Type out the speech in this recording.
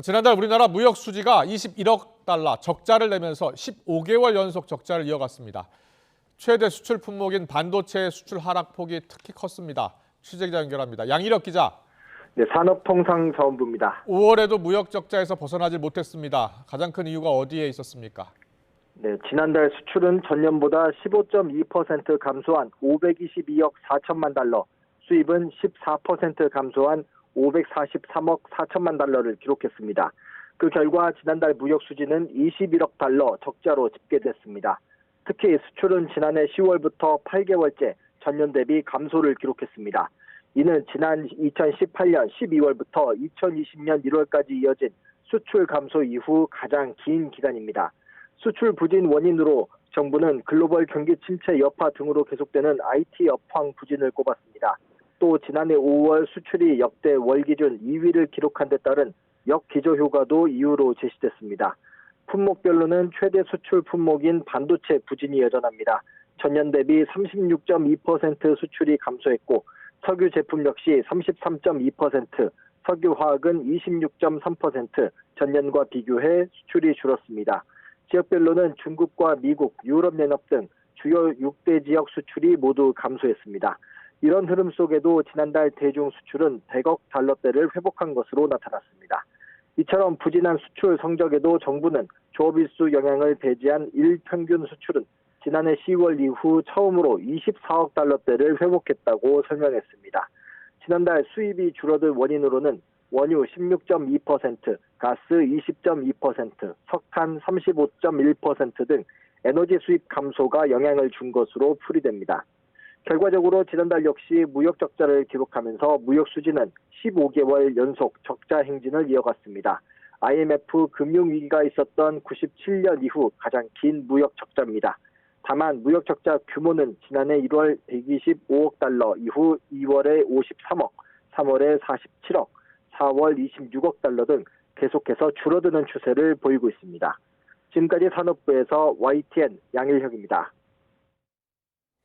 지난달 우리나라 무역 수지가 21억 달러 적자를 내면서 15개월 연속 적자를 이어갔습니다. 최대 수출 품목인 반도체 수출 하락폭이 특히 컸습니다. 취재기자 연결합니다. 양일혁 기자. 네, 산업통상자원부입니다. 5월에도 무역 적자에서 벗어나질 못했습니다. 가장 큰 이유가 어디에 있었습니까? 네, 지난달 수출은 전년보다 15.2% 감소한 522억 4천만 달러, 수입은 14% 감소한 543억 4천만 달러를 기록했습니다. 그 결과 지난달 무역 수지는 21억 달러 적자로 집계됐습니다. 특히 수출은 지난해 10월부터 8개월째 전년 대비 감소를 기록했습니다. 이는 지난 2018년 12월부터 2020년 1월까지 이어진 수출 감소 이후 가장 긴 기간입니다. 수출 부진 원인으로 정부는 글로벌 경기 침체 여파 등으로 계속되는 IT 업황 부진을 꼽았습니다. 또 지난해 5월 수출이 역대 월 기준 2위를 기록한 데 따른 역기저 효과도 이유로 제시됐습니다. 품목별로는 최대 수출 품목인 반도체 부진이 여전합니다. 전년 대비 36.2% 수출이 감소했고 석유 제품 역시 33.2%, 석유화학은 26.3% 전년과 비교해 수출이 줄었습니다. 지역별로는 중국과 미국, 유럽연합 등 주요 6대 지역 수출이 모두 감소했습니다. 이런 흐름 속에도 지난달 대중 수출은 100억 달러대를 회복한 것으로 나타났습니다. 이처럼 부진한 수출 성적에도 정부는 조업일수 영향을 배제한 일평균 수출은 지난해 10월 이후 처음으로 24억 달러대를 회복했다고 설명했습니다. 지난달 수입이 줄어든 원인으로는 원유 16.2%, 가스 20.2%, 석탄 35.1% 등 에너지 수입 감소가 영향을 준 것으로 풀이됩니다. 결과적으로 지난달 역시 무역 적자를 기록하면서 무역 수지는 15개월 연속 적자 행진을 이어갔습니다. IMF 금융위기가 있었던 97년 이후 가장 긴 무역 적자입니다. 다만 무역 적자 규모는 지난해 1월 125억 달러 이후 2월에 53억, 3월에 47억, 4월 26억 달러 등 계속해서 줄어드는 추세를 보이고 있습니다. 지금까지 산업부에서 YTN 양일혁입니다.